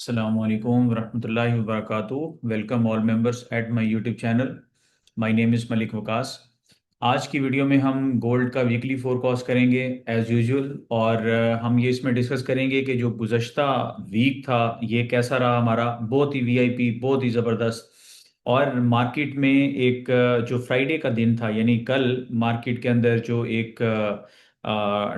Assalamu alaikum warahmatullahi wabarakatuh. Welcome all members at my YouTube channel. My name is Malik Waqas. आज की video में हम gold का weekly forecast करेंगे as usual. और हम ये इसमें डिस्कस करेंगे कि जो गुज़श्ता वीक था ये कैसा रहा हमारा, बहुत ही वीआईपी, बहुत ही ज़बरदस्त। और मार्केट में एक जो फ्राइडे का दिन था यानी कल, मार्केट के अंदर जो एक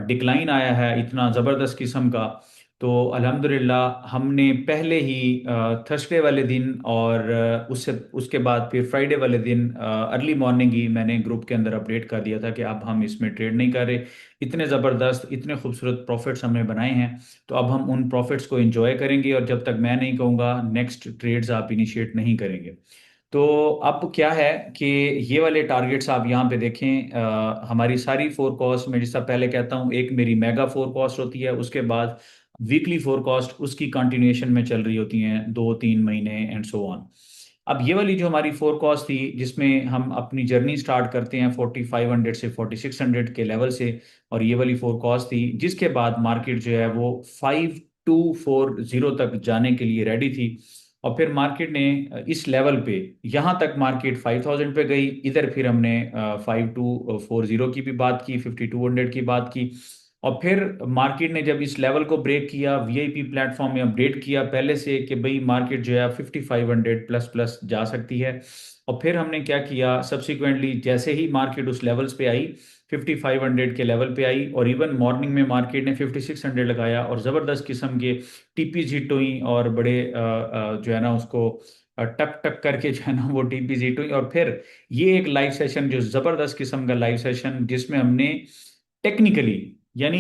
डिक्लाइन आया है इतना ज़बरदस्त किस्म का। तो अल्हम्दुलिल्लाह हमने पहले ही थर्सडे वाले दिन और उससे उसके बाद फिर फ्राइडे वाले दिन अर्ली मॉर्निंग ही मैंने ग्रुप के अंदर अपडेट कर दिया था कि अब हम इसमें ट्रेड नहीं कर रहे। इतने ज़बरदस्त, इतने खूबसूरत प्रॉफिट्स हमने बनाए हैं, तो अब हम उन प्रॉफिट्स को एंजॉय करेंगे और जब तक मैं नहीं कहूँगा नेक्स्ट ट्रेड्स आप इनिशिएट नहीं करेंगे। तो अब क्या है कि ये वाले टारगेट्स आप यहाँ पे देखें। हमारी सारी फोरकास्ट में, जैसा पहले कहता हूँ, एक मेरी मेगा फोरकास्ट होती है, उसके बाद वीकली फोरकास्ट उसकी कंटिन्यूएशन में चल रही होती हैं 2-3 महीने एंड सो ऑन। अब ये वाली जो हमारी फोरकास्ट थी जिसमें हम अपनी जर्नी स्टार्ट करते हैं 4500 से 4600 के लेवल से, और ये वाली फोरकास्ट थी जिसके बाद मार्केट जो है वो 5240 तक जाने के लिए रेडी थी। और फिर मार्केट ने इस लेवल पे, यहाँ तक मार्केट 5000 पे गई, इधर फिर हमने 5240 की भी बात की, 5200 की बात की। और फिर मार्केट ने जब इस लेवल को ब्रेक किया, वीआईपी प्लेटफॉर्म में अपडेट किया पहले से कि भाई मार्केट जो है 5500 प्लस प्लस जा सकती है। और फिर हमने क्या किया, सब्सिक्वेंटली जैसे ही मार्केट उस लेवल्स पे आई, 5500 के लेवल पे आई, और इवन मॉर्निंग में मार्केट ने 5600 लगाया और ज़बरदस्त किस्म के टीपीज हिट हुई और बड़े जो है ना उसको टक टक करके जो है ना वो टीपीज हिट हुई। और फिर ये एक लाइव सेशन, जो ज़बरदस्त किस्म का लाइव सेशन, जिसमें हमने टेक्निकली, यानी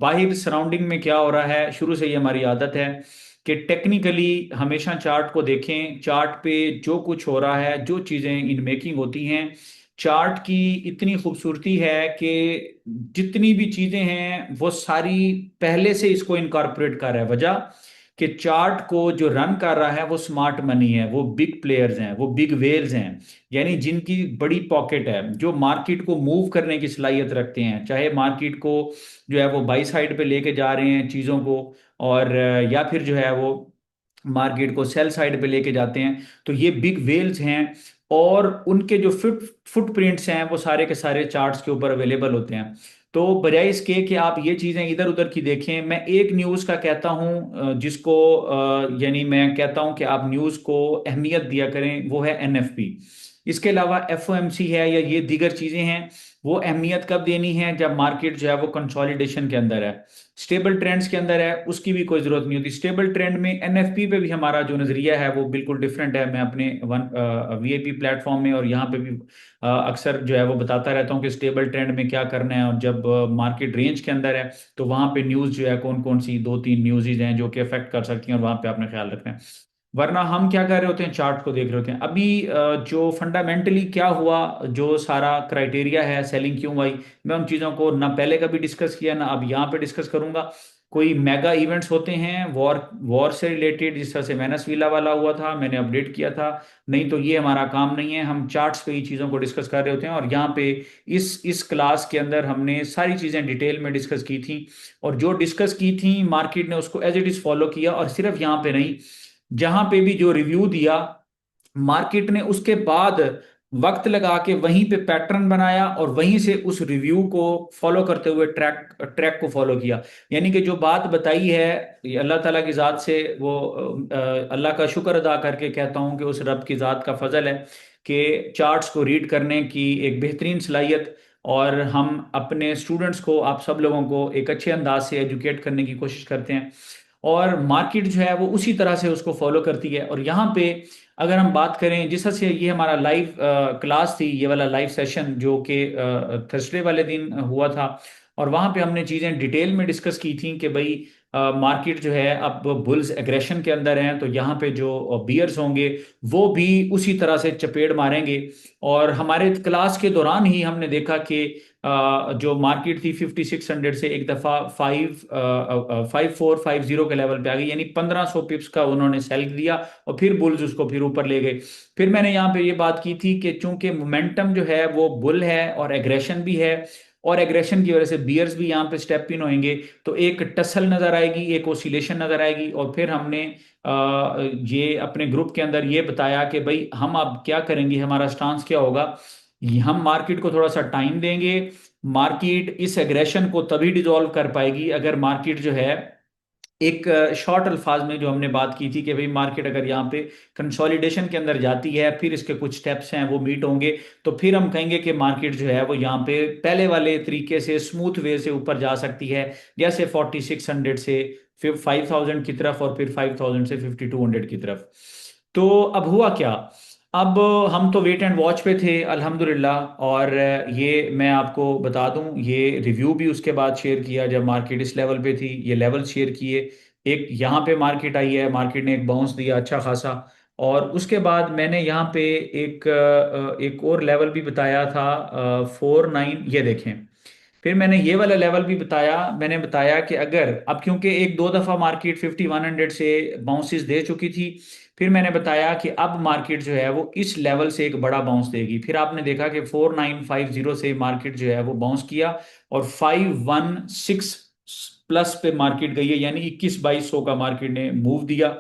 बाहर सराउंडिंग में क्या हो रहा है, शुरू से ही हमारी आदत है कि टेक्निकली हमेशा चार्ट को देखें। चार्ट पे जो कुछ हो रहा है, जो चीज़ें इन मेकिंग होती हैं, चार्ट की इतनी खूबसूरती है कि जितनी भी चीज़ें हैं वो सारी पहले से इसको इनकॉर्पोरेट कर रहा है। वजह कि चार्ट को जो रन कर रहा है वो स्मार्ट मनी है, वो बिग प्लेयर्स हैं, वो बिग वेल्स हैं, यानी जिनकी बड़ी पॉकेट है, जो मार्केट को मूव करने की सलाहियत रखते हैं, चाहे मार्केट को जो है वो बाई साइड पे लेके जा रहे हैं चीज़ों को, और या फिर जो है वो मार्केट को सेल साइड पे लेके जाते हैं। तो ये बिग वेल्स हैं, और उनके जो फुटप्रिंट्स हैं वो सारे के सारे चार्ट्स के ऊपर अवेलेबल होते हैं। तो बजाय इसके कि आप ये चीज़ें इधर उधर की देखें, मैं एक न्यूज़ का कहता हूं जिसको यानी मैं कहता हूं कि आप न्यूज़ को अहमियत दिया करें, वो है एनएफपी। इसके अलावा एफओएमसी है या ये दीगर चीज़ें हैं, वो अहमियत कब देनी है, जब मार्केट जो है वो कंसोलिडेशन के अंदर है, स्टेबल ट्रेंड्स के अंदर है, उसकी भी कोई जरूरत नहीं होती। स्टेबल ट्रेंड में एनएफपी पे भी हमारा जो नजरिया है वो बिल्कुल डिफरेंट है। मैं अपने वन वीआईपी प्लेटफॉर्म में और यहाँ पे भी अक्सर जो है वो बताता रहता हूँ कि स्टेबल ट्रेंड में क्या करना है, और जब मार्केट रेंज के अंदर है तो वहां पे न्यूज जो है कौन कौन सी 2-3 न्यूज़ हैं जो कि अफेक्ट कर सकती हैं, और वहां पे आपने ख्याल रखना है। वरना हम क्या कर रहे होते हैं, चार्ट को देख रहे होते हैं। अभी जो फंडामेंटली क्या हुआ, जो सारा क्राइटेरिया है सेलिंग क्यों आई, मैं उन चीज़ों को ना पहले कभी डिस्कस किया ना अब यहाँ पे डिस्कस करूंगा। कोई मेगा इवेंट्स होते हैं वॉर वॉर से रिलेटेड, जिस तरह से वेनेजुएला वाला हुआ था, मैंने अपडेट किया था। नहीं तो ये हमारा काम नहीं है, हम चार्ट्स पे ही चीज़ों को डिस्कस कर रहे होते हैं। और यहाँ पे इस क्लास के अंदर हमने सारी चीज़ें डिटेल में डिस्कस की थी, और जो डिस्कस की थी मार्केट ने उसको एज इट इज़ फॉलो किया। और सिर्फ यहाँ पे नहीं, जहां पे भी जो रिव्यू दिया मार्केट ने, उसके बाद वक्त लगा के वहीं पे पैटर्न बनाया और वहीं से उस रिव्यू को फॉलो करते हुए ट्रैक ट्रैक को फॉलो किया। यानी कि जो बात बताई है, ये अल्लाह ताला की ज़ात से वो अल्लाह का शुक्र अदा करके कहता हूँ कि उस रब की ज़ात का फजल है कि चार्ट्स को रीड करने की एक बेहतरीन सलाहियत, और हम अपने स्टूडेंट्स को, आप सब लोगों को एक अच्छे अंदाज से एजुकेट करने की कोशिश करते हैं, और मार्केट जो है वो उसी तरह से उसको फॉलो करती है। और यहाँ पे अगर हम बात करें, जिस तरह से ये हमारा लाइव क्लास थी, ये वाला लाइव सेशन जो कि थर्सडे वाले दिन हुआ था, और वहाँ पे हमने चीज़ें डिटेल में डिस्कस की थी कि भाई मार्केट जो है अब बुल्स एग्रेशन के अंदर हैं, तो यहाँ पे जो बियर्स होंगे वो भी उसी तरह से चपेट मारेंगे। और हमारे क्लास के दौरान ही हमने देखा कि जो मार्केट थी 5600 से एक दफ़ा 5450 के लेवल पे आ गई, यानी 1500 पिप्स का उन्होंने सेल दिया, और फिर बुल्स उसको फिर ऊपर ले गए। फिर मैंने यहाँ पे ये बात की थी कि चूंकि मोमेंटम जो है वो बुल है और एग्रेशन भी है, और एग्रेशन की वजह से बियर्स भी यहाँ पे स्टेप इन होंगे। तो एक टसल नजर आएगी, एक ओसिलेशन नजर आएगी। और फिर हमने ये अपने ग्रुप के अंदर ये बताया कि भाई हम अब क्या करेंगे, हमारा स्टांस क्या होगा। हम मार्केट को थोड़ा सा टाइम देंगे। मार्केट इस एग्रेशन को तभी डिसॉल्व कर पाएगी अगर मार्केट जो है एक शॉर्ट अल्फाज में जो हमने बात की थी कि भाई मार्केट अगर यहाँ पे कंसोलिडेशन के अंदर जाती है, फिर इसके कुछ स्टेप्स हैं वो मीट होंगे, तो फिर हम कहेंगे कि मार्केट जो है वो यहाँ पे पहले वाले तरीके से स्मूथ वे से ऊपर जा सकती है, जैसे 4600 से फिर 5000 की तरफ, और फिर 5000 से 5200 की तरफ। तो अब हुआ क्या, अब हम तो वेट एंड वॉच पे थे अल्हम्दुलिल्लाह। और ये मैं आपको बता दूं, ये रिव्यू भी उसके बाद शेयर किया जब मार्केट इस लेवल पे थी, ये लेवल शेयर किए। एक यहाँ पे मार्केट आई है, मार्केट ने एक बाउंस दिया अच्छा खासा। और उसके बाद मैंने यहाँ पे एक और लेवल भी बताया था, 49, ये देखें। फिर मैंने ये वाला लेवल भी बताया, मैंने बताया कि अगर अब क्योंकि एक दो दफा मार्केट 5100 से बाउंसेस दे चुकी थी, फिर मैंने बताया कि अब मार्केट जो है वो इस लेवल से एक बड़ा बाउंस देगी। फिर आपने देखा कि 4950 से मार्केट जो है वो बाउंस किया, और 516 प्लस पे मार्केट गई है, यानी 21-2200 का मार्केट ने मूव दिया।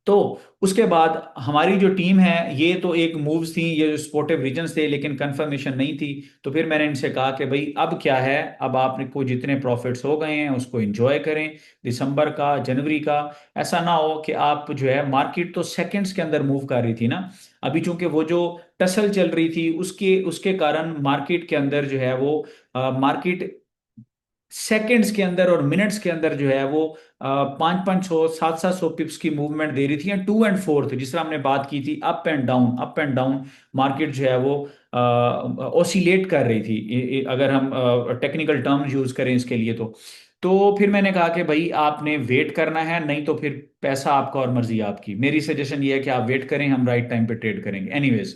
तो उसके बाद हमारी जो टीम है, ये तो एक मूव्स थी, ये जो स्पोर्टिव रीजन्स थे, लेकिन कंफर्मेशन नहीं थी। तो फिर मैंने इनसे कहा कि भाई अब क्या है, अब आपको जितने प्रॉफिट्स हो गए हैं उसको एंजॉय करें, दिसंबर का, जनवरी का। ऐसा ना हो कि आप जो है, मार्केट तो सेकंड्स के अंदर मूव कर रही थी ना, अभी चूंकि वो जो टसल चल रही थी उसके उसके कारण मार्केट के अंदर जो है वो मार्केट सेकंड्स के अंदर और मिनट्स के अंदर जो है वो 500 500 700 पिप्स की मूवमेंट दे रही थी, या टू एंड फोर्थ जिस तरह हमने बात की थी, up and down up and down market जो है वो ओसिलेट कर रही थी, अगर हम टेक्निकल टर्म्स यूज करें इसके लिए। तो फिर मैंने कहा कि भाई आपने वेट करना है, नहीं तो फिर पैसा आपका और मर्जी आपकी। मेरी सजेशन ये है कि आप वेट करें, हम राइट टाइम पे ट्रेड करेंगे एनीवेज।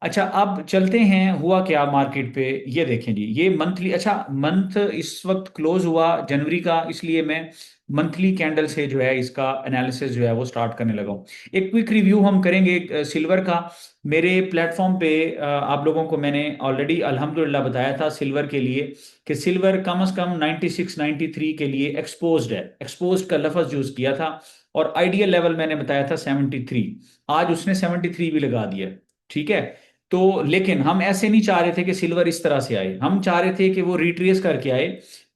अच्छा, अब चलते हैं हुआ क्या मार्केट पे। ये देखें जी, ये मंथली, अच्छा मंथ इस वक्त क्लोज हुआ जनवरी का, इसलिए मैं मंथली कैंडल से जो है इसका एनालिसिस जो है वो स्टार्ट करने लगा हूँ। एक क्विक रिव्यू हम करेंगे सिल्वर का। मेरे प्लेटफॉर्म पे आप लोगों को मैंने ऑलरेडी अल्हम्दुलिल्लाह बताया था सिल्वर के लिए कि सिल्वर कम से कम 96 93 के लिए एक्सपोज्ड है, एक्सपोज्ड का लफ्ज यूज किया था। और आइडियल लेवल मैंने बताया था 73, आज उसने 73 भी लगा दिया। ठीक है। तो लेकिन हम ऐसे नहीं चाह रहे थे कि सिल्वर इस तरह से आए, हम चाह रहे थे कि वो रिट्रेस करके आए।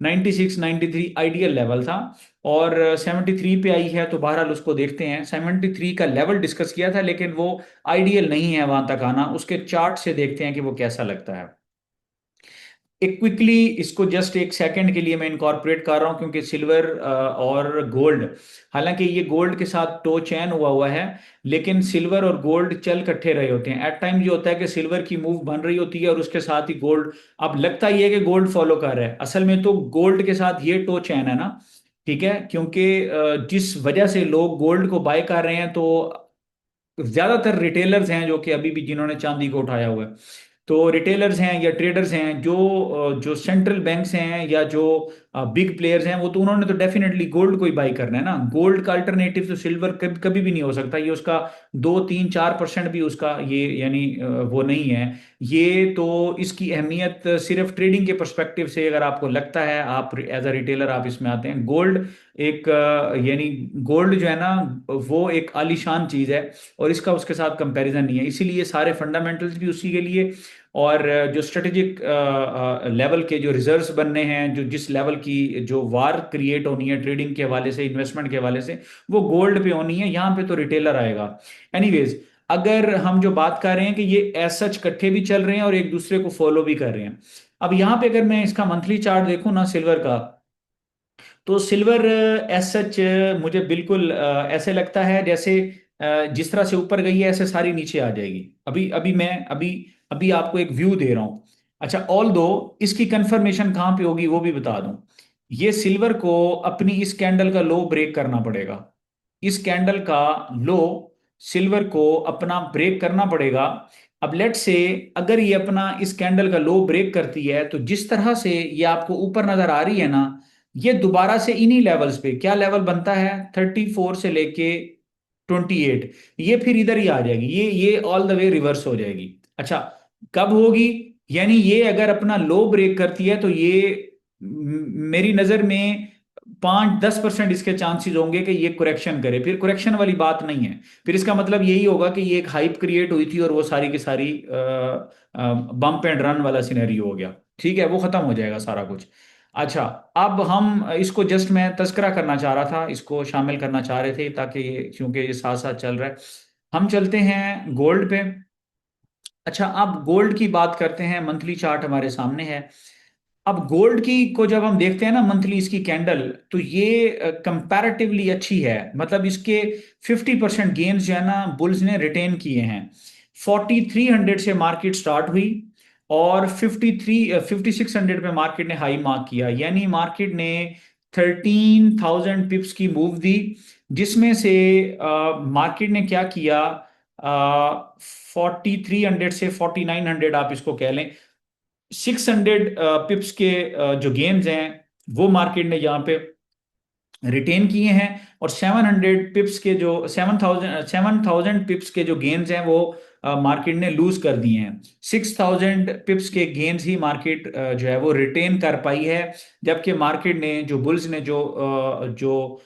96 93 आइडियल लेवल था, और 73 पे आई है, तो बहरहाल उसको देखते हैं। 73 का लेवल डिस्कस किया था, लेकिन वो आइडियल नहीं है वहां तक आना, उसके चार्ट से देखते हैं कि वो कैसा लगता है। एक क्विकली इसको जस्ट एक सेकंड के लिए मैं इनकॉर्पोरेट कर रहा हूं, क्योंकि सिल्वर और गोल्ड, हालांकि ये गोल्ड के साथ टो चैन हुआ हुआ है, लेकिन सिल्वर और गोल्ड चल इकट्ठे रहे होते हैं। एट टाइम ये होता है कि सिल्वर की मूव बन रही होती है और उसके साथ ही गोल्ड, अब लगता ही है कि गोल्ड फॉलो कर रहा है, असल में तो गोल्ड के साथ ये टो चैन है ना। ठीक है, क्योंकि जिस वजह से लोग गोल्ड को बाय कर रहे हैं, तो ज्यादातर रिटेलर्स हैं जो कि अभी भी जिन्होंने चांदी को उठाया हुआ है, तो रिटेलर्स हैं या ट्रेडर्स हैं, जो सेंट्रल बैंक्स हैं या जो बिग प्लेयर्स हैं, वो तो उन्होंने तो डेफिनेटली गोल्ड को ही बाई करना है ना। गोल्ड का अल्टरनेटिव तो सिल्वर कभी कभी भी नहीं हो सकता, ये उसका 2 3 4% भी उसका ये यानी वो नहीं है। ये तो इसकी अहमियत सिर्फ ट्रेडिंग के पर्सपेक्टिव से अगर आपको लगता है, आप एज अ रिटेलर आप इसमें आते हैं, गोल्ड एक यानी गोल्ड जो है ना, वो एक आलीशान चीज है, और इसका उसके साथ कंपैरिजन नहीं है। इसीलिए सारे फंडामेंटल्स भी उसी के लिए, और जो स्ट्रेटेजिक लेवल के जो रिजर्व्स बनने हैं, जो जिस लेवल की जो वार क्रिएट होनी है ट्रेडिंग के हवाले से, इन्वेस्टमेंट के हवाले से, वो गोल्ड पे होनी है। यहाँ पे तो रिटेलर आएगा। एनीवेज, अगर हम जो बात कर रहे हैं कि ये एज सच इकट्ठे भी चल रहे हैं और एक दूसरे को फॉलो भी कर रहे हैं। अब यहाँ पे अगर मैं इसका मंथली चार्ट देखूं ना सिल्वर का, तो सिल्वर एज सच मुझे बिल्कुल ऐसे लगता है जैसे जिस तरह से ऊपर गई है ऐसे सारी नीचे आ जाएगी। अभी अभी मैं अभी अभी आपको एक व्यू दे रहा हूं। अच्छा, ऑल दो इसकी कंफर्मेशन कहां पे होगी वो भी बता दूं। ये सिल्वर को अपनी इस कैंडल का लो ब्रेक करना पड़ेगा, इस कैंडल का लो सिल्वर को अपना ब्रेक करना पड़ेगा। अब लेट से अगर ये अपना इस कैंडल का लो ब्रेक करती है, तो जिस तरह से ये आपको ऊपर नजर आ रही है ना, ये दोबारा से इन्हीं लेवल्स पे, क्या लेवल बनता है, 34 से लेके 28, ये फिर इधर ही आ जाएगी, ये ऑल द वे रिवर्स हो जाएगी। अच्छा, कब होगी, यानी ये अगर अपना लो ब्रेक करती है तो ये मेरी नजर में 5-10% इसके चांसेस होंगे कि ये कुरेक्शन करे। फिर कुरेक्शन वाली बात नहीं है, फिर इसका मतलब यही होगा कि ये एक हाइप क्रिएट हुई थी और वो सारी की सारी बम्प एंड रन वाला सिनेरियो हो गया। ठीक है, वो खत्म हो जाएगा सारा कुछ। अच्छा, अब हम इसको जस्ट मैं तस्करा करना चाह रहा था, इसको शामिल करना चाह रहे थे ताकि क्योंकि ये साथ साथ चल रहा है। हम चलते हैं गोल्ड पे। अच्छा, अब गोल्ड की बात करते हैं। मंथली चार्ट हमारे सामने है। अब गोल्ड की को जब हम देखते हैं ना मंथली इसकी कैंडल, तो ये कंपैरेटिवली अच्छी है। मतलब इसके 50% गेन्स जो है ना बुल्स ने रिटेन किए हैं। 4300 से मार्केट स्टार्ट हुई और 5600 पे मार्केट ने हाई मार्क किया। यानी मार्केट ने 13,000 पिप्स की मूव दी, जिसमें से मार्केट ने क्या किया, 4300 से 4900 आप इसको कह लें, 600 पिप्स के जो गेन्स हैं वो मार्केट ने यहाँ पे रिटेन किए हैं। और 700 पिप्स के जो 7,000 पिप्स के जो गेन्स हैं वो मार्केट ने लूज कर दिए हैं। 6,000 पिप्स के गेन्स ही मार्केट जो है वो रिटेन कर पाई है। जबकि मार्केट ने जो बुल्स ने जो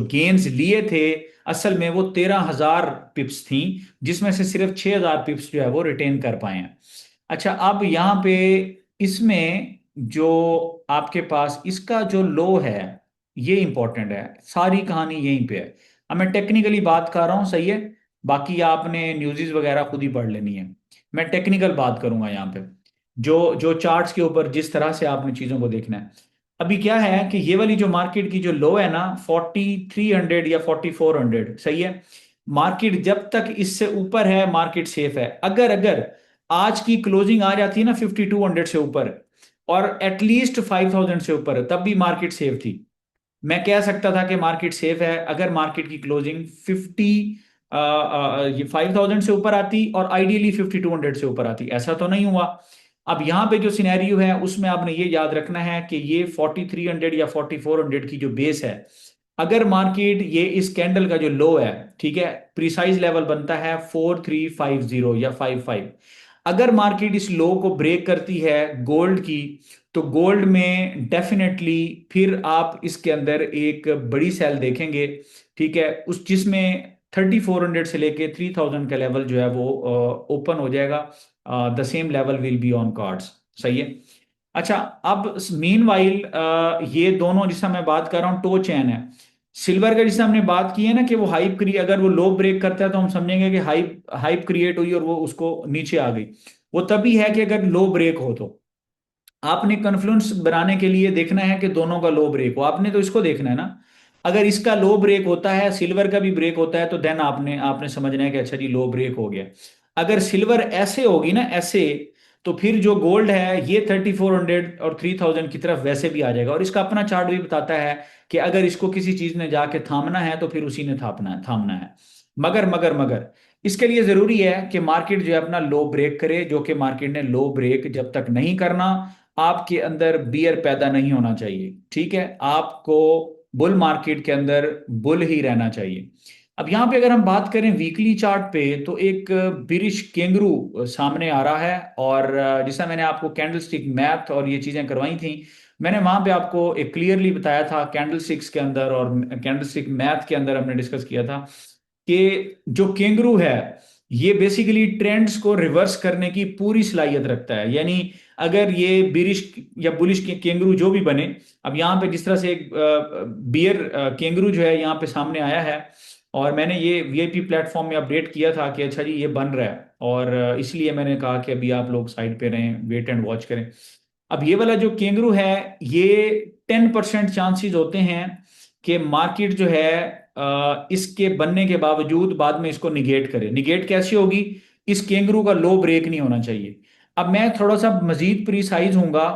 गेन्स लिए थे, असल में वो 13,000 पिप्स थी, जिसमें से सिर्फ 6,000 पिप्स जो है वो रिटेन कर पाए हैं। अच्छा, अब यहाँ पे इसमें जो आपके पास इसका जो लो है, ये इंपॉर्टेंट है। सारी कहानी यहीं पे है। अब मैं टेक्निकली बात कर रहा हूँ, सही है। बाकी आपने न्यूज़ वगैरह खुद ही पढ़ लेनी है। मैं टेक्निकल बात करूंगा यहाँ पे, जो जो चार्ट्स के ऊपर जिस तरह से आपने चीज़ों को देखना है। अभी क्या है कि ये वाली जो मार्केट की जो लो है ना 4300 या 4400, सही है। मार्केट जब तक इससे ऊपर है मार्केट सेफ है। अगर अगर आज की क्लोजिंग आ जाती है ना 5200 से ऊपर और एटलीस्ट 5000 से ऊपर, तब भी मार्केट सेफ थी। मैं कह सकता था कि मार्केट सेफ है अगर मार्केट की क्लोजिंग 5000 से ऊपर आती और आइडियली 5200 से ऊपर आती। ऐसा तो नहीं हुआ। अब यहाँ पे जो सिनेरियो है उसमें आपने ये याद रखना है कि ये 4300 या 4400 की जो बेस है, अगर मार्केट ये इस कैंडल का जो लो है, ठीक है, प्रिसाइज लेवल बनता है 4350 या 55। अगर मार्केट इस लो को ब्रेक करती है गोल्ड की, तो गोल्ड में डेफिनेटली फिर आप इसके अंदर एक बड़ी सेल देखेंगे। ठीक है, उस जिसमें 3400 से लेके 3000 का लेवल जो है वो ओपन हो जाएगा। The same level will be on cards, सही है। अच्छा, अब मीन वाइल ये दोनों जिसका मैं बात कर रहा हूँ टो चैन है। सिल्वर का जिससे हमने बात की है ना कि वो हाइप क्रिएट, अगर वो लो ब्रेक करता है तो हम समझेंगे कि हाइप हाइप क्रिएट हुई और वो उसको नीचे आ गई। वो तभी है कि अगर लो ब्रेक हो तो आपने कन्फ्लुएंस बनाने के लिए देखना है कि दोनों का लो ब्रेक हो। आपने तो इसको देखना है ना। अगर इसका लो ब्रेक होता है, सिल्वर का भी ब्रेक होता है, तो देन आपने आपने समझना है कि अच्छा जी लो ब्रेक हो गया। अगर सिल्वर ऐसे होगी ना ऐसे, तो फिर जो गोल्ड है ये 3400 और 3000 की तरफ वैसे भी आ जाएगा। और इसका अपना चार्ट भी बताता है कि अगर इसको किसी चीज ने जाके थामना है तो फिर उसी ने थामना है। मगर इसके लिए जरूरी है कि मार्केट जो है अपना लो ब्रेक करे, जो कि मार्केट ने लो ब्रेक जब तक नहीं करना, आपके अंदर बियर पैदा नहीं होना चाहिए। ठीक है, आपको बुल मार्केट के अंदर बुल ही रहना चाहिए। अब यहाँ पे अगर हम बात करें वीकली चार्ट पे, तो एक बिरिश केंगरू सामने आ रहा है। और जैसा मैंने आपको कैंडल स्टिक मैथ और ये चीजें करवाई थी, मैंने वहां पे आपको एक क्लियरली बताया था कैंडल स्टिक्स के अंदर और कैंडल स्टिक मैथ के अंदर हमने डिस्कस किया था कि जो केंगरू है ये बेसिकली ट्रेंड्स को रिवर्स करने की पूरी सलाहियत रखता है। यानी अगर ये बिरिश या बुलिश के केंगरू जो भी बने, अब यहाँ पे जिस तरह से एक बियर केंगरू जो है यहाँ पे सामने आया है, और मैंने ये वीआईपी प्लेटफॉर्म में अपडेट किया था कि अच्छा जी ये बन रहा है, और इसलिए मैंने कहा कि अभी आप लोग साइड पे रहें, वेट एंड वॉच करें। अब ये वाला जो केंगरू है, ये 10% चांसेस होते हैं कि मार्केट जो है इसके बनने के बावजूद बाद में इसको निगेट करे। निगेट कैसे होगी? इस केंगरू का लो ब्रेक नहीं होना चाहिए। अब मैं थोड़ा सा मजीद प्रिसाइज हूंगा,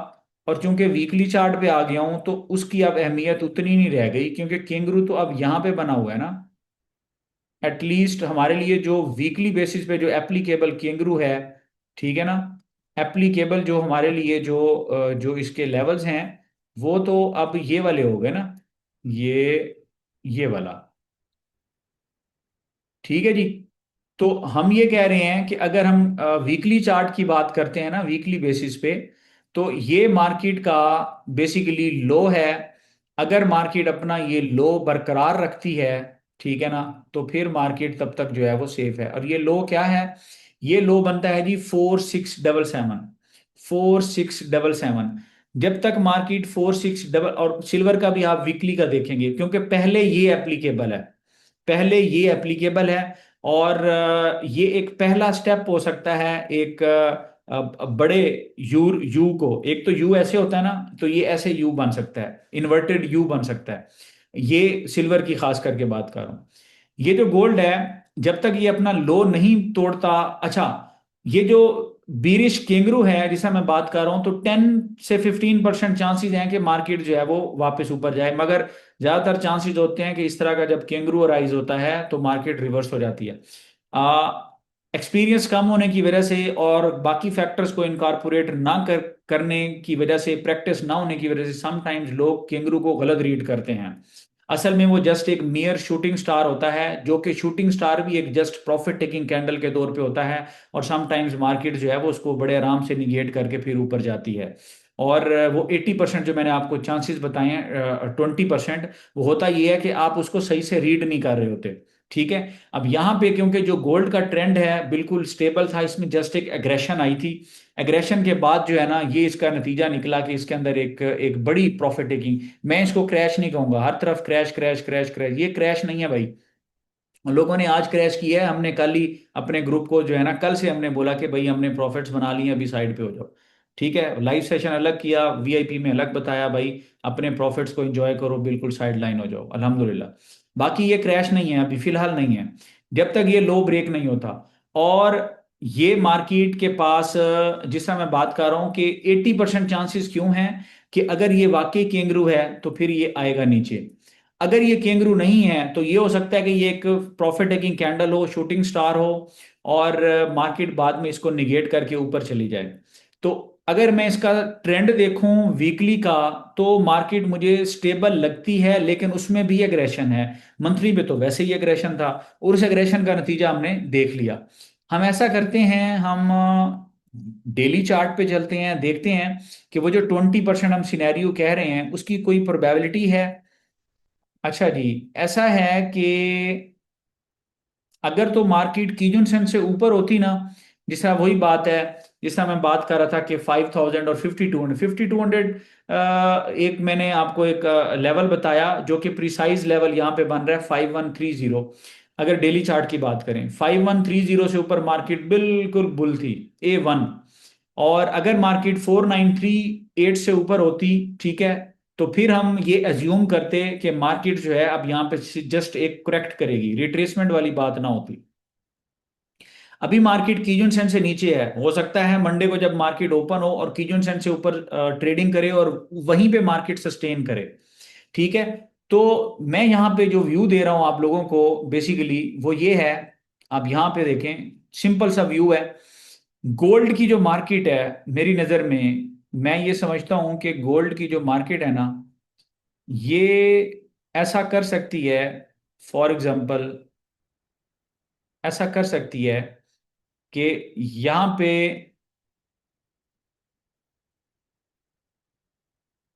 और चूंकि वीकली चार्ट पे आ गया हूं तो उसकी अब अहमियत उतनी नहीं रह गई, क्योंकि केंगरू तो अब यहां पे बना हुआ है ना। एटलीस्ट हमारे लिए जो वीकली बेसिस पे जो एप्लीकेबल केंगरू है, ठीक है ना, एप्लीकेबल जो हमारे लिए जो इसके लेवल्स हैं, वो तो अब ये वाले हो गए ना। ये ये वाला, ठीक है जी। तो हम ये कह रहे हैं कि अगर हम वीकली चार्ट की बात करते हैं ना, वीकली बेसिस पे, तो ये मार्केट का बेसिकली लो है। अगर मार्केट अपना ये लो बरकरार रखती है, ठीक है ना, तो फिर मार्केट तब तक जो है वो सेफ है। और ये लो क्या है? ये लो बनता है जी 4677, 4677। जब तक मार्केट 46 और सिल्वर का भी आप वीकली का देखेंगे, क्योंकि पहले ये एप्लीकेबल है, पहले ये एप्लीकेबल है। और ये एक पहला स्टेप हो सकता है एक बड़े यू यू को। एक तो यू ऐसे होता है ना, तो ये ऐसे यू बन सकता है, इन्वर्टेड यू बन सकता है। ये सिल्वर की खास करके बात कर रहा हूं। ये जो गोल्ड है, जब तक ये अपना लो नहीं तोड़ता, अच्छा, ये जो बीरिश केंगरू है जिसे मैं बात कर रहा हूं, तो 10 से 15% चांसेस हैं कि मार्केट जो है वो वापस ऊपर जाए, मगर ज्यादातर चांसेस होते हैं कि इस तरह का जब केंगरू राइज होता है तो मार्केट रिवर्स हो जाती है। एक्सपीरियंस कम होने की वजह से और बाकी फैक्टर्स को इनकॉर्पोरेट ना करने की वजह से, प्रैक्टिस ना होने की वजह से समटाइम्स लोग केंगरू को गलत रीड करते हैं। असल में वो जस्ट एक मियर शूटिंग स्टार होता है, जो कि शूटिंग स्टार भी एक जस्ट प्रॉफिट टेकिंग कैंडल के तौर पे होता है। और समटाइम्स मार्केट जो है वो उसको बड़े आराम से निगेट करके फिर ऊपर जाती है। और वो 80% जो मैंने आपको चांसेस बताए हैं, 20% वो होता ये है कि आप उसको सही से रीड नहीं कर रहे होते। ठीक है। अब यहाँ पे क्योंकि जो गोल्ड का ट्रेंड है बिल्कुल स्टेबल था, इसमें जस्ट एक एग्रेशन आई थी। एग्रेशन के बाद जो है ना, ये इसका नतीजा निकला कि इसके अंदर एक एक बड़ी प्रॉफिट टेकिंग। मैं इसको क्रैश नहीं कहूंगा, हर तरफ क्रैश क्रैश क्रैश क्रैश, ये क्रैश नहीं है भाई। लोगों ने आज क्रैश किया है, हमने कल ही अपने ग्रुप को जो है ना, कल से हमने बोला कि भाई हमने प्रॉफिट्स बना लिए, अभी साइड पे हो जाओ। ठीक है, लाइव सेशन अलग किया, वीआईपी में अलग बताया, भाई अपने प्रॉफिट्स को एंजॉय करो, बिल्कुल साइड लाइन हो जाओ, अल्हम्दुलिल्लाह। बाकी ये क्रैश नहीं है, अभी फिलहाल नहीं है, जब तक ये लो ब्रेक नहीं होता। और ये मार्केट के पास जिसका मैं बात कर रहा हूं कि 80% चांसेस क्यों हैं कि अगर ये वाकई केंगरू है तो फिर ये आएगा नीचे। अगर ये केंगरू नहीं है तो ये हो सकता है कि ये एक प्रॉफिट टेकिंग कैंडल हो, शूटिंग स्टार हो, और मार्केट बाद में इसको निगेट करके ऊपर चली जाए। तो अगर मैं इसका ट्रेंड देखूं वीकली का, तो मार्केट मुझे स्टेबल लगती है, लेकिन उसमें भी एग्रेशन है। मंथली पे तो वैसे ही एग्रेशन था, और उस एग्रेशन का नतीजा हमने देख लिया। हम ऐसा करते हैं, हम डेली चार्ट पे चलते हैं, देखते हैं कि वो जो 20% हम सिनेरियो कह रहे हैं उसकी कोई प्रोबेबिलिटी है। अच्छा जी, ऐसा है कि अगर तो मार्केट कीजन सेंस से ऊपर होती ना, जिसका वही बात है जिसका मैं बात कर रहा था कि 5000 और 5200, 5200 एक मैंने आपको एक लेवल बताया जो कि प्रिसाइज लेवल यहाँ पे बन रहा है 5130। अगर डेली चार्ट की बात करें, 5130 से ऊपर मार्केट बिल्कुल बुल थी, A1। और अगर मार्केट 4938 से ऊपर होती, ठीक है, तो फिर हम ये एज्यूम करते कि मार्केट जो है अब यहाँ पे जस्ट एक करेक्ट करेगी, रिट्रेसमेंट वाली बात ना होती। अभी मार्केट कीजन सेंस से नीचे है, हो सकता है मंडे को जब मार्केट ओपन हो और कीजन सेंस से ऊपर ट्रेडिंग करे और वहीं पे मार्केट सस्टेन करे। ठीक है। तो मैं यहाँ पे जो व्यू दे रहा हूँ आप लोगों को बेसिकली वो ये है, आप यहाँ पे देखें, सिंपल सा व्यू है। गोल्ड की जो मार्केट है मेरी नज़र में, मैं ये समझता हूँ कि गोल्ड की जो मार्केट है ना, ये ऐसा कर सकती है, फॉर एग्जांपल ऐसा कर सकती है कि यहाँ पे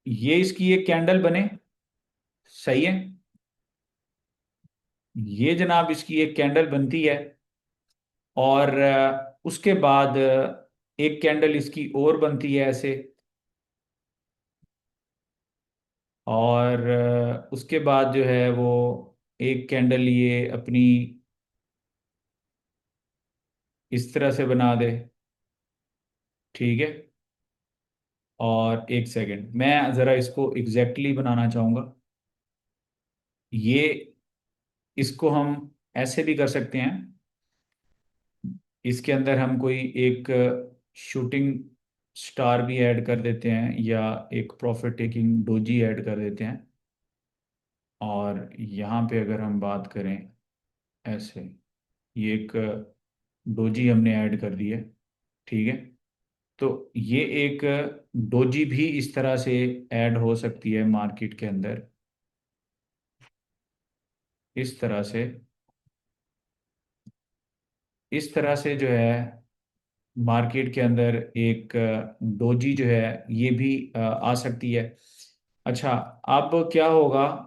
ये इसकी एक कैंडल बने, सही है, ये जनाब इसकी एक कैंडल बनती है। और उसके बाद एक कैंडल इसकी और बनती है ऐसे। और उसके बाद जो है वो एक कैंडल ये अपनी इस तरह से बना दे। ठीक है। और एक सेकंड, मैं ज़रा इसको एग्जैक्टली बनाना चाहूँगा। ये इसको हम ऐसे भी कर सकते हैं, इसके अंदर हम कोई एक शूटिंग स्टार भी ऐड कर देते हैं, या एक प्रॉफिट टेकिंग डोजी ऐड कर देते हैं। और यहाँ पे अगर हम बात करें ऐसे, ये एक डोजी हमने ऐड कर दी है। ठीक है। तो ये एक डोजी भी इस तरह से ऐड हो सकती है मार्केट के अंदर, इस तरह से। इस तरह से जो है मार्केट के अंदर एक डोजी जो है ये भी आ सकती है। अच्छा, अब क्या होगा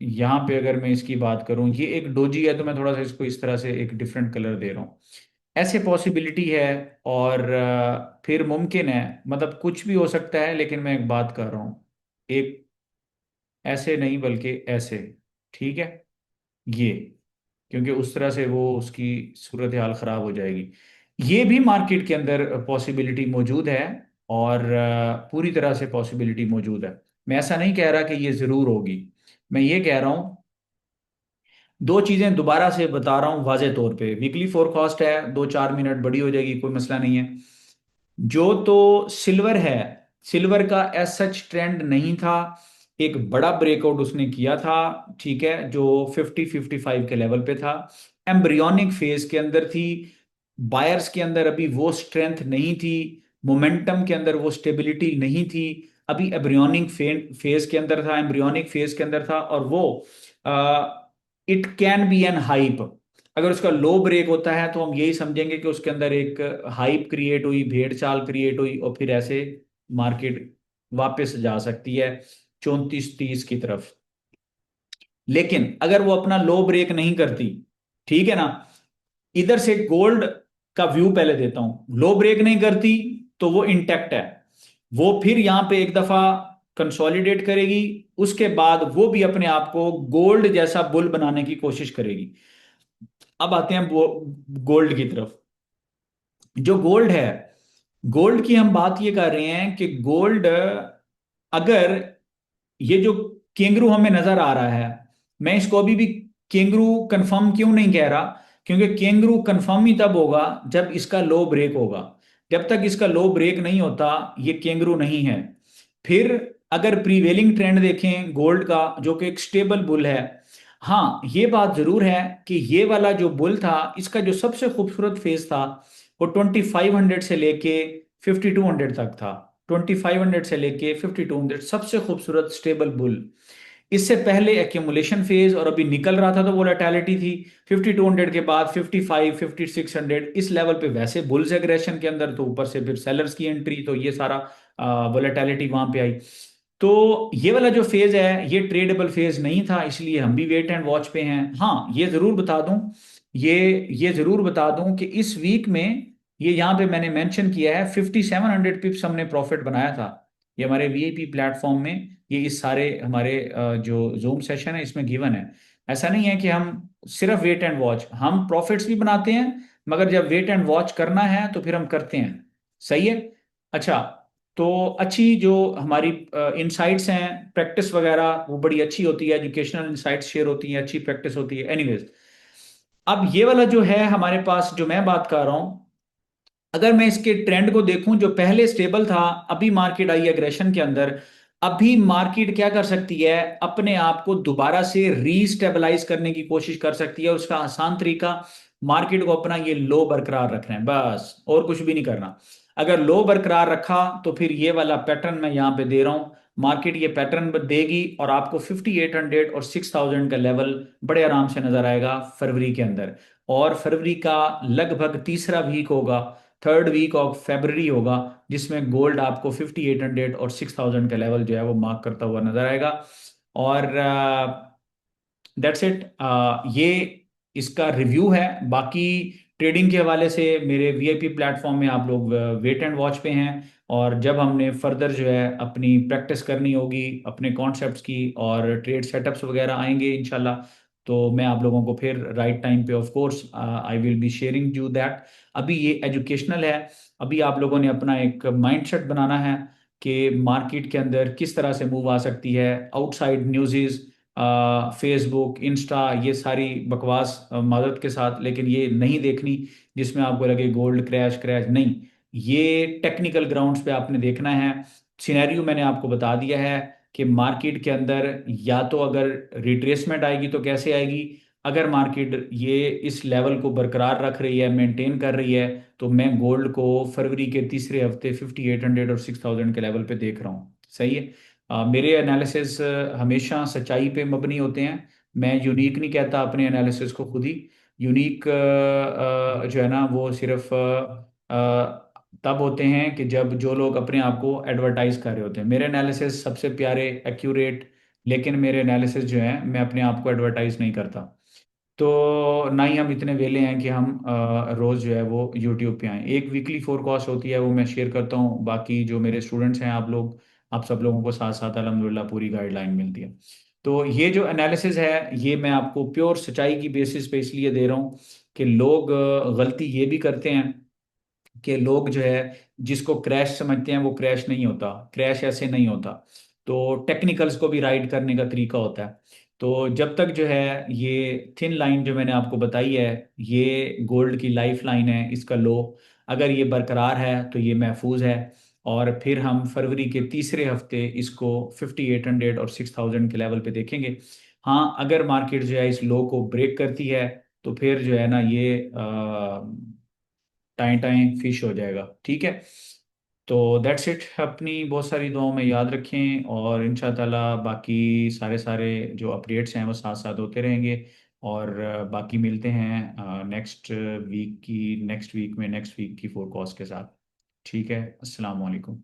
यहाँ पे, अगर मैं इसकी बात करूं, ये एक डोजी है तो मैं थोड़ा सा इसको इस तरह से एक डिफरेंट कलर दे रहा हूँ। ऐसे पॉसिबिलिटी है, और फिर मुमकिन है, मतलब कुछ भी हो सकता है, लेकिन मैं एक बात कर रहा हूँ, एक ऐसे नहीं बल्कि ऐसे, ठीक है, ये, क्योंकि उस तरह से वो उसकी सूरत हाल खराब हो जाएगी। ये भी मार्केट के अंदर पॉसिबिलिटी मौजूद है, और पूरी तरह से पॉसिबिलिटी मौजूद है। मैं ऐसा नहीं कह रहा कि ये जरूर होगी, मैं ये कह रहा हूँ, दो चीजें दोबारा से बता रहा हूँ वाजे तौर पे। वीकली फोरकास्ट है, 2-4 मिनट बड़ी हो जाएगी, कोई मसला नहीं है। जो तो सिल्वर है, सिल्वर का एज सच ट्रेंड नहीं था, एक बड़ा ब्रेकआउट उसने किया था, ठीक है, जो 50-55 के लेवल पे था, एम्ब्रियोनिक फेज के अंदर थी, बायर्स के अंदर अभी वो स्ट्रेंथ नहीं थी, मोमेंटम के अंदर वो स्टेबिलिटी नहीं थी, अभी एम्ब्रियोनिक फेज के अंदर था, एम्ब्रियोनिक फेज के अंदर था, और वो it can be an hype. अगर उसका लो ब्रेक होता है तो हम यही समझेंगे कि उसके अंदर एक हाइप क्रिएट हुई, भेड़ चाल क्रिएट हुई, और फिर ऐसे मार्केट वापस जा सकती है 34-30 की तरफ। लेकिन अगर वो अपना लो ब्रेक नहीं करती, ठीक है ना, इधर से गोल्ड का व्यू पहले देता हूं, लो ब्रेक नहीं करती तो वो इंटैक्ट है, वो फिर यहां पे एक दफा कंसोलिडेट करेगी, उसके बाद वो भी अपने आप को गोल्ड जैसा बुल बनाने की कोशिश करेगी। अब आते हैं गोल्ड की तरफ। जो गोल्ड है, गोल्ड की हम बात ये कर रहे हैं कि गोल्ड, अगर ये जो केंगरू हमें नजर आ रहा है, मैं इसको अभी भी केंगरू कंफर्म क्यों नहीं कह रहा, क्योंकि केंगरू कंफर्म ही तब होगा जब इसका लो ब्रेक होगा। जब तक इसका लो ब्रेक नहीं होता ये केंगरू नहीं है। फिर अगर प्रीवेलिंग ट्रेंड देखें गोल्ड का, जो कि एक स्टेबल बुल है, हाँ ये बात जरूर है कि ये वाला जो बुल था, इसका जो सबसे खूबसूरत फेज था वो 2500 से लेके 5200 तक था। 2500 से लेके 5200 सबसे खूबसूरत स्टेबल बुल। इससे पहले एक्यूमुलेशन फेज, और अभी निकल रहा था तो वोलेटिलिटी थी। 5200 के बाद 55, 5600 इस लेवल पे वैसे बुल्स एग्रेशन के अंदर, तो ऊपर से फिर सेलर्स की एंट्री, तो ये सारा वोलेटिलिटी वहां पे आई। तो ये वाला जो फेज है ये ट्रेडेबल फेज नहीं था, इसलिए हम भी वेट एंड वॉच पे हैं। हाँ ये जरूर बता दूं, ये ये जरूर बता दूं कि इस वीक में, ये यहाँ पे मैंने मेंशन किया है, 5700 पिप्स हमने प्रॉफिट बनाया था। ये हमारे वीआईपी प्लेटफॉर्म में, ये इस सारे हमारे जो जूम सेशन है इसमें गिवन है। ऐसा नहीं है कि हम सिर्फ वेट एंड वॉच, हम प्रॉफिट्स भी बनाते हैं, मगर जब वेट एंड वॉच करना है तो फिर हम करते हैं। सही है। अच्छा, तो अच्छी जो हमारी इनसाइट्स हैं, प्रैक्टिस वगैरह वो बड़ी अच्छी होती है, एजुकेशनल इनसाइट्स शेयर होती हैं, अच्छी प्रैक्टिस होती है। एनीवेज, अब ये वाला जो है हमारे पास, जो मैं बात कर रहा हूँ, अगर मैं इसके ट्रेंड को देखूं, जो पहले स्टेबल था, अभी मार्केट आई एग्रेशन के अंदर, अभी मार्केट क्या कर सकती है, अपने आप को दोबारा से रीस्टेबलाइज करने की कोशिश कर सकती है। उसका आसान तरीका, मार्केट को अपना ये लो बरकरार रखना है, बस और कुछ भी नहीं करना। अगर लो बरकरार रखा तो फिर ये वाला पैटर्न मैं यहां पे दे रहा हूं, मार्केट ये पैटर्न देगी, और आपको 5800 और 6000 का लेवल बड़े आराम से नजर आएगा फरवरी के अंदर। और फरवरी का लगभग तीसरा वीक होगा, थर्ड वीक ऑफ फेब्रवरी होगा, जिसमें गोल्ड आपको 5800 और 6000 का लेवल जो है वो मार्क करता हुआ नजर आएगा। और दैट्स इट, ये इसका रिव्यू है। बाकी ट्रेडिंग के हवाले से मेरे वीआईपी प्लेटफॉर्म में आप लोग वेट एंड वॉच पे हैं, और जब हमने फर्दर जो है अपनी प्रैक्टिस करनी होगी अपने कॉन्सेप्ट्स की, और ट्रेड सेटअप्स वगैरह आएंगे इंशाल्लाह, तो मैं आप लोगों को फिर राइट टाइम पे of course I will be sharing you that. अभी ये एजुकेशनल है, अभी आप लोगों ने अपना एक माइंडसेट बनाना है कि मार्केट के अंदर किस तरह से मूव आ सकती है, आउटसाइड न्यूज़, फेसबुक, इंस्टा, ये सारी बकवास मदद के साथ, लेकिन ये नहीं देखनी जिसमें आपको लगे गोल्ड क्रैश क्रैश, नहीं, ये टेक्निकल ग्राउंड्स पे आपने देखना है। सिनेरियो मैंने आपको बता दिया है कि मार्केट के अंदर या तो अगर रिट्रेसमेंट आएगी तो कैसे आएगी, अगर मार्केट ये इस लेवल को बरकरार रख रही है, मेंटेन कर रही है, तो मैं गोल्ड को फरवरी के तीसरे हफ्ते 5800 और 6000 के लेवल पे देख रहा हूँ। सही है। मेरे एनालिसिस हमेशा सच्चाई पे मबनी होते हैं, मैं यूनिक नहीं कहता अपने एनालिसिस को खुद ही। यूनिक जो है ना वो सिर्फ तब होते हैं कि जब जो लोग अपने आप को एडवर्टाइज कर रहे होते हैं। मेरे एनालिसिस सबसे प्यारे, एक्यूरेट, लेकिन मेरे एनालिसिस जो है मैं अपने आप को एडवर्टाइज नहीं करता। तो ना ही हम इतने वेले हैं कि हम रोज जो है वो यूट्यूब पे आए। एक वीकली फोरकास्ट होती है, वो मैं शेयर करता हूँ। बाकी जो मेरे स्टूडेंट्स हैं, आप लोग, आप सब लोगों को साथ साथ अल्हम्दुलिल्लाह पूरी गाइडलाइन मिलती है। तो ये जो एनालिसिस है ये मैं आपको प्योर सच्चाई की बेसिस पे इसलिए दे रहा हूँ कि लोग गलती ये भी करते हैं कि लोग जो है जिसको क्रैश समझते हैं वो क्रैश नहीं होता, क्रैश ऐसे नहीं होता। तो टेक्निकल्स को भी राइड करने का तरीका होता है। तो जब तक जो है ये थिन लाइन जो मैंने आपको बताई है, ये गोल्ड की लाइफ लाइन है, इसका लो अगर ये बरकरार है तो ये महफूज है। और फिर हम फरवरी के तीसरे हफ्ते इसको 5800 और 6000 के लेवल पे देखेंगे। हाँ, अगर मार्केट जो है इस लो को ब्रेक करती है तो फिर जो है ना ये टाइम टाइम फिश हो जाएगा। ठीक है, तो दैट्स इट। अपनी बहुत सारी दुआओं में याद रखें, और इंशा ताला बाकी सारे सारे जो अपडेट्स हैं वो साथ साथ होते रहेंगे। और बाकी मिलते हैं नेक्स्ट वीक में नेक्स्ट वीक की फोरकास्ट के साथ। ठीक है, अस्सलाम वालेकुम।